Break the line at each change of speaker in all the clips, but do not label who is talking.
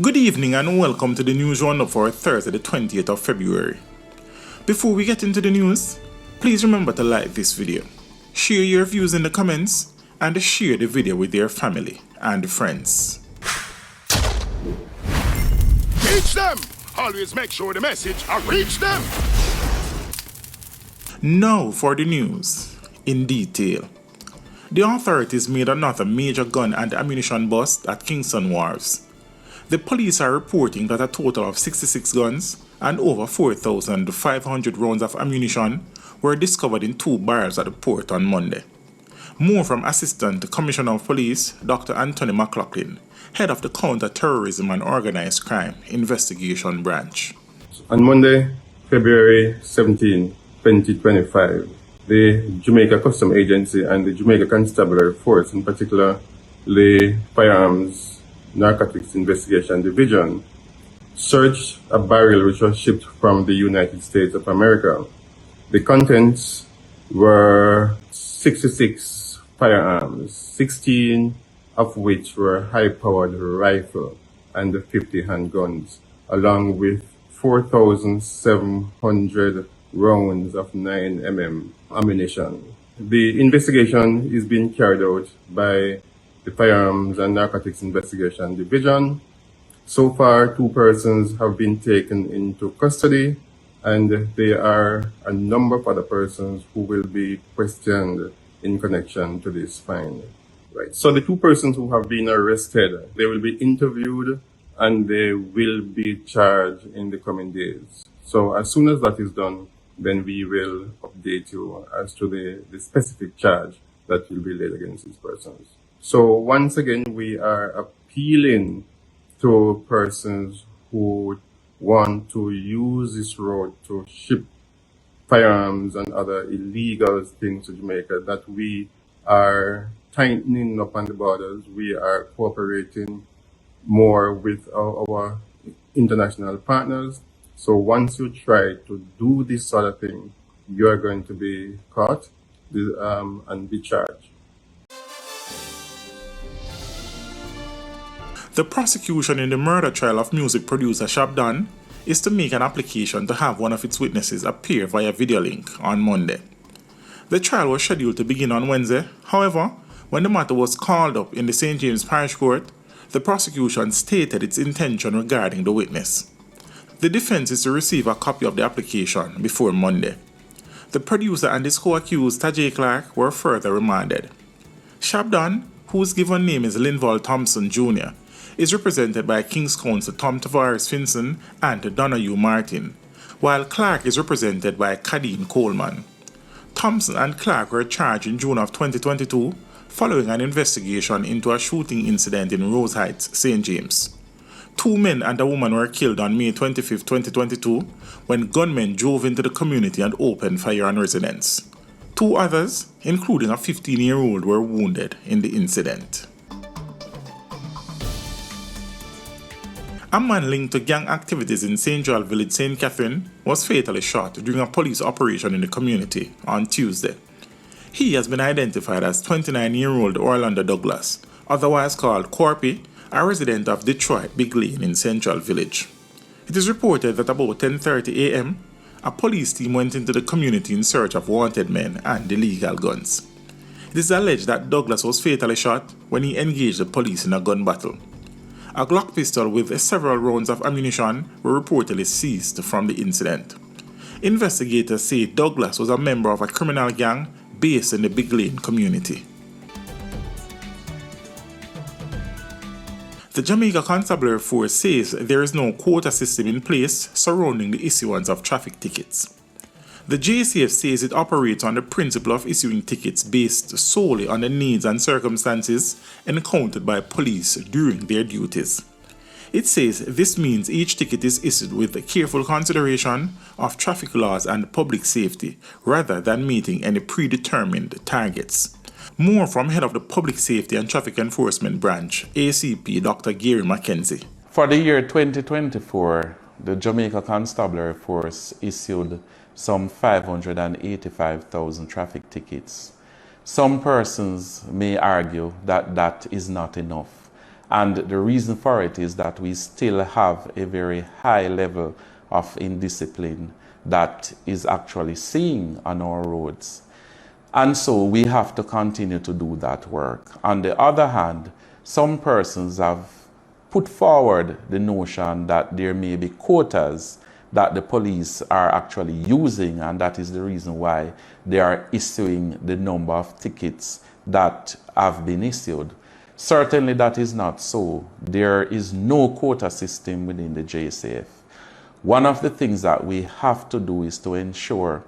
Good evening and welcome to the news roundup for Thursday the 20th of February. Before we get into the news, please remember to like this video, share your views in the comments, and share the video with your family and friends.
Reach them! Always make sure the message reach them!
Now for the news in detail. The authorities made another major gun and ammunition bust at Kingston Wharves. The police are reporting that a total of 66 guns and over 4,500 rounds of ammunition were discovered in 2 barrels at the port on Monday. More from Assistant Commissioner of Police Dr. Anthony McLaughlin, head of the Counter-Terrorism and Organized Crime Investigation Branch.
On Monday, February 17, 2025, the Jamaica Customs Agency and the Jamaica Constabulary Force, in particular the Firearms Narcotics Investigation Division, searched a barrel which was shipped from the United States of America. The contents were 66 firearms, 16 of which were high-powered rifle and 50 handguns, along with 4,700 rounds of 9mm ammunition. The investigation is being carried out by the Firearms and Narcotics Investigation Division. So far, 2 persons have been taken into custody, and there are a number of other persons who will be questioned in connection to this find. Right. So the 2 persons who have been arrested, they will be interviewed and they will be charged in the coming days. So as soon as that is done, then we will update you as to the specific charge that will be laid against these persons. So once again, we are appealing to persons who want to use this road to ship firearms and other illegal things to Jamaica, that we are tightening up on the borders. We are cooperating more with our international partners. So once you try to do this sort of thing, you are going to be caught and be charged.
The prosecution in the murder trial of music producer Shabdon is to make an application to have one of its witnesses appear via video link on Monday. The trial was scheduled to begin on Wednesday. However, when the matter was called up in the St. James Parish Court, the prosecution stated its intention regarding the witness. The defense is to receive a copy of the application before Monday. The producer and his co-accused Tajay Clark were further remanded. Shabdon, whose given name is Linval Thompson Jr., is represented by King's Counsel Tom Tavares Finson and Donahue Martin, while Clark is represented by Kadeen Coleman. Thompson and Clark were charged in June of 2022 following an investigation into a shooting incident in Rose Heights, St. James. 2 men and a woman were killed on May 25, 2022 when gunmen drove into the community and opened fire on residents. 2 others, including a 15-year-old, were wounded in the incident. A man linked to gang activities in St. Joel Village, St. Catherine, was fatally shot during a police operation in the community on Tuesday. He has been identified as 29-year-old Orlando Douglas, otherwise called Corpy, a resident of Detroit Big Lane in Central Village. It is reported that about 10:30 a.m., a police team went into the community in search of wanted men and illegal guns. It is alleged that Douglas was fatally shot when he engaged the police in a gun battle. A Glock pistol with several rounds of ammunition were reportedly seized from the incident. Investigators say Douglas was a member of a criminal gang based in the Big Lane community. The Jamaica Constabulary Force says there is no quota system in place surrounding the issuance of traffic tickets. The JCF says it operates on the principle of issuing tickets based solely on the needs and circumstances encountered by police during their duties. It says this means each ticket is issued with careful consideration of traffic laws and public safety rather than meeting any predetermined targets. More from head of the Public Safety and Traffic Enforcement Branch, ACP Dr. Gary Mackenzie.
For the year 2024, the Jamaica Constabulary Force issued some 585,000 traffic tickets. Some persons may argue that that is not enough, And the reason for it is that we still have a very high level of indiscipline that is actually seen on our roads. And so we have to continue to do that work. On the other hand, some persons have put forward the notion that there may be quotas that the police are actually using, and that is the reason why they are issuing the number of tickets that have been issued. Certainly that is not so. There is no quota system within the JCF. One of the things that we have to do is to ensure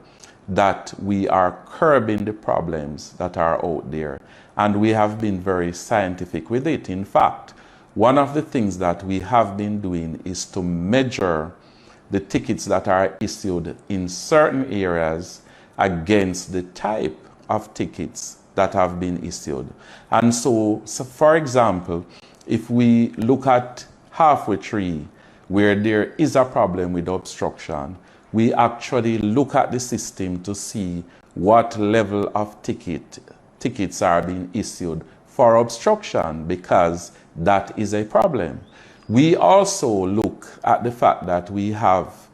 that we are curbing the problems that are out there, and we have been very scientific with it. In fact, one of the things that we have been doing is to measure the tickets that are issued in certain areas against the type of tickets that have been issued. And so for example, if we look at Halfway Tree, where there is a problem with obstruction, we actually look at the system to see what level of tickets are being issued for obstruction, because that is a problem. We also look at the fact that we have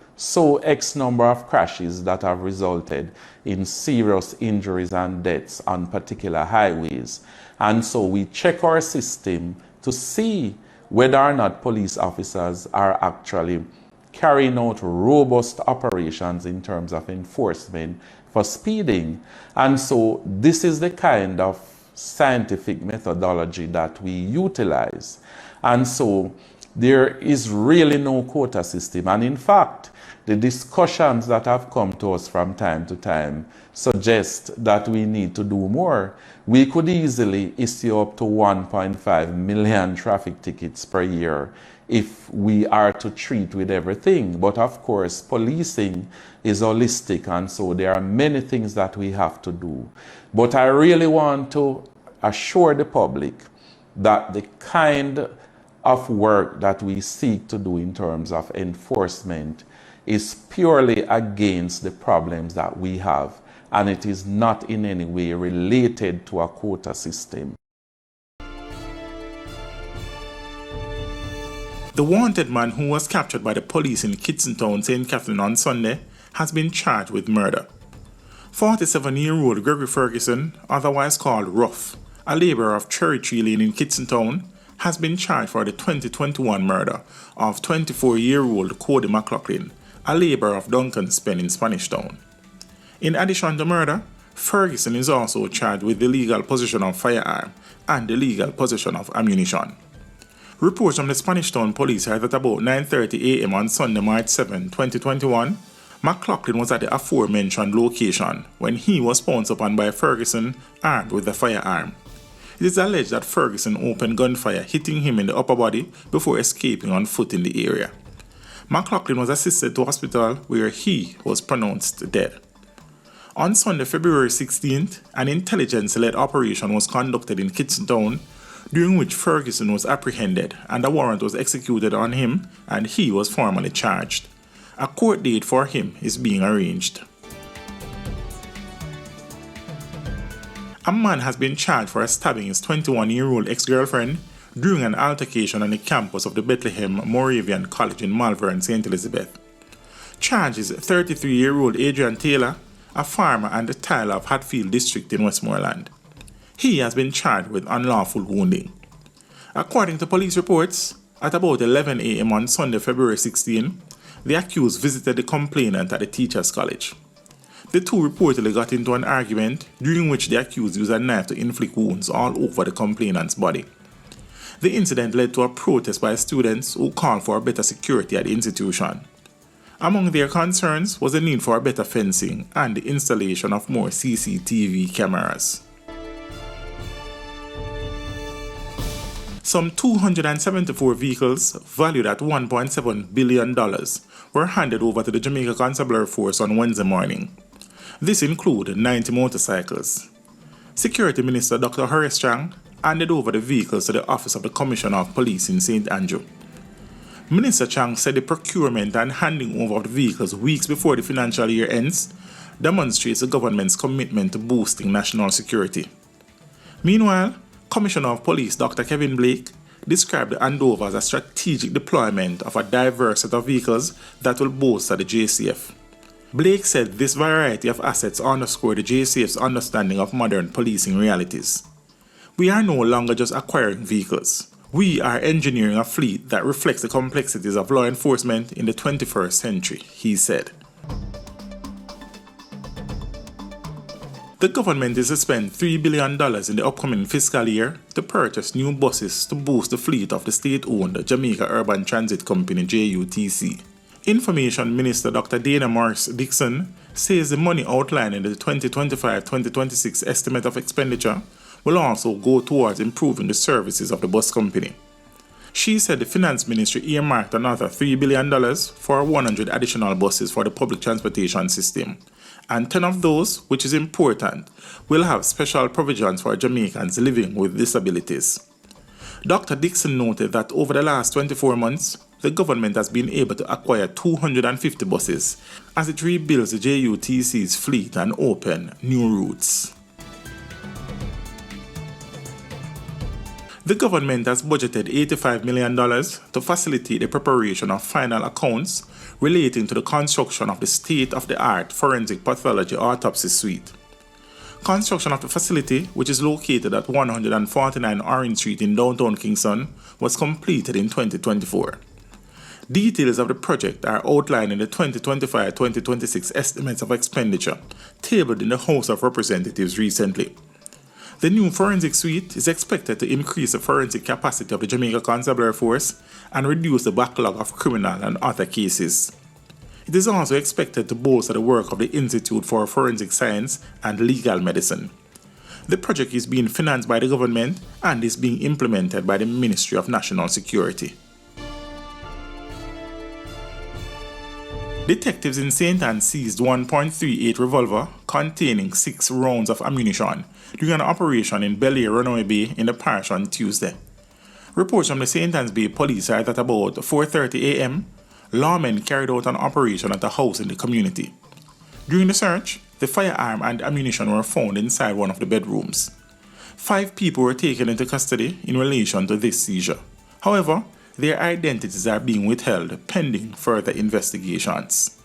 X number of crashes that have resulted in serious injuries and deaths on particular highways. And so we check our system to see whether or not police officers are actually carrying out robust operations in terms of enforcement for speeding. And so this is the kind of scientific methodology that we utilize. And so there is really no quota system. And in fact, the discussions that have come to us from time to time suggest that we need to do more. We could easily issue up to 1.5 million traffic tickets per year if we are to treat with everything. But of course, policing is holistic, and so there are many things that we have to do. But I really want to assure the public that the kind of work that we seek to do in terms of enforcement is purely against the problems that we have, and it is not in any way related to a quota system.
The wanted man who was captured by the police in Kitsentown, St. Catherine on Sunday has been charged with murder. 47-year-old Gregory Ferguson, otherwise called Ruff, a laborer of Cherry Tree Lane in Kitsentown, has been charged for the 2021 murder of 24-year-old Cody McLaughlin, a laborer of Duncan's Pen in Spanish Town. In addition to murder, Ferguson is also charged with the illegal possession of firearm and the illegal possession of ammunition. Reports from the Spanish Town police are that about 9:30 a.m. on Sunday, March 7, 2021, McLaughlin was at the aforementioned location when he was pounced upon by Ferguson armed with a firearm. It is alleged that Ferguson opened gunfire, hitting him in the upper body before escaping on foot in the area. McLaughlin was assisted to hospital where he was pronounced dead. On Sunday, February 16th, an intelligence-led operation was conducted in Kitsentown, during which Ferguson was apprehended and a warrant was executed on him and he was formally charged. A court date for him is being arranged. A man has been charged for stabbing his 21-year-old ex-girlfriend during an altercation on the campus of the Bethlehem Moravian College in Malvern, St. Elizabeth. Charged is 33-year-old Adrian Taylor, a farmer and a tiler of Hatfield District in Westmoreland. He has been charged with unlawful wounding. According to police reports, at about 11 a.m. on Sunday, February 16, the accused visited the complainant at the Teachers College. The two reportedly got into an argument during which the accused used a knife to inflict wounds all over the complainant's body. The incident led to a protest by students who called for better security at the institution. Among their concerns was the need for better fencing and the installation of more CCTV cameras. Some 274 vehicles, valued at $1.7 billion, were handed over to the Jamaica Constabulary Force on Wednesday morning. This included 90 motorcycles. Security Minister Dr. Horace Chang handed over the vehicles to the Office of the Commissioner of Police in St. Andrew. Minister Chang said the procurement and handing over of the vehicles weeks before the financial year ends demonstrates the government's commitment to boosting national security. Meanwhile, Commissioner of Police Dr. Kevin Blake described the handover as a strategic deployment of a diverse set of vehicles that will bolster the JCF. Blake said this variety of assets underscore the JCF's understanding of modern policing realities. We are no longer just acquiring vehicles. We are engineering a fleet that reflects the complexities of law enforcement in the 21st century, he said. The government is to spend $3 billion in the upcoming fiscal year to purchase new buses to boost the fleet of the state-owned Jamaica Urban Transit Company JUTC. Information Minister Dr. Dana Morris Dixon says the money outlined in the 2025-2026 estimate of expenditure will also go towards improving the services of the bus company. She said the Finance Ministry earmarked another $3 billion for 100 additional buses for the public transportation system, and 10 of those, which is important, will have special provisions for Jamaicans living with disabilities. Dr. Dixon noted that over the last 24 months, the government has been able to acquire 250 buses as it rebuilds the JUTC's fleet and open new routes. The government has budgeted $85 million to facilitate the preparation of final accounts relating to the construction of the state-of-the-art forensic pathology autopsy suite. Construction of the facility, which is located at 149 Orange Street in downtown Kingston, was completed in 2024. Details of the project are outlined in the 2025-2026 estimates of expenditure tabled in the House of Representatives recently. The new forensic suite is expected to increase the forensic capacity of the Jamaica Constabulary Force and reduce the backlog of criminal and other cases. It is also expected to bolster the work of the Institute for Forensic Science and Legal Medicine. The project is being financed by the government and is being implemented by the Ministry of National Security. Detectives in St. Anne seized 1.38 revolver containing 6 rounds of ammunition during an operation in Bel Air Runaway Bay in the parish on Tuesday. Reports from the St. Anne's Bay police are that about 4:30 a.m., lawmen carried out an operation at a house in the community. During the search, the firearm and ammunition were found inside one of the bedrooms. 5 people were taken into custody in relation to this seizure. However, their identities are being withheld pending further investigations.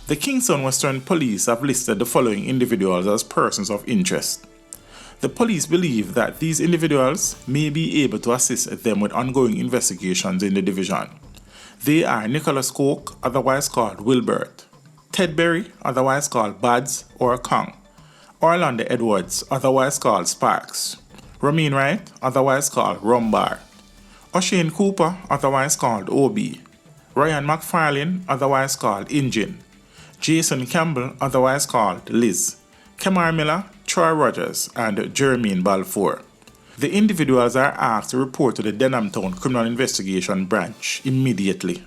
The Kingston Western Police have listed the following individuals as persons of interest. The police believe that these individuals may be able to assist them with ongoing investigations in the division. They are Nicholas Coke, otherwise called Wilbert; Ted Berry, otherwise called Bads or Kong; Orlando Edwards, otherwise called Sparks; Ramin Wright, otherwise called Rumbar; O'Shane Cooper, otherwise called OB; Ryan McFarlane, otherwise called Injin; Jason Campbell, otherwise called Liz; Kemar Miller, Troy Rogers, and Jermaine Balfour. The individuals are asked to report to the Denhamtown Criminal Investigation Branch immediately.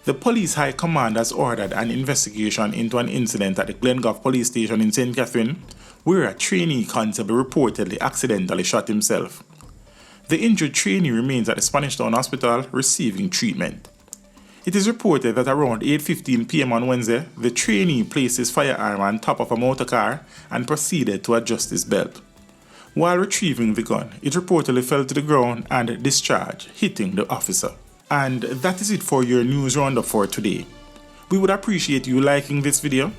The Police High Command has ordered an investigation into an incident at the Glengough Police Station in St. Catherine, where a trainee constable reportedly accidentally shot himself. The injured trainee remains at the Spanish Town Hospital receiving treatment. It is reported that around 8:15 p.m. on Wednesday, the trainee placed his firearm on top of a motor car and proceeded to adjust his belt. While retrieving the gun, it reportedly fell to the ground and discharged, hitting the officer. And that is it for your news roundup for today. We would appreciate you liking this video,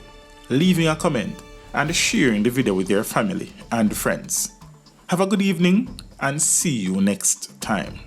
leaving a comment, and sharing the video with your family and friends. Have a good evening and see you next time.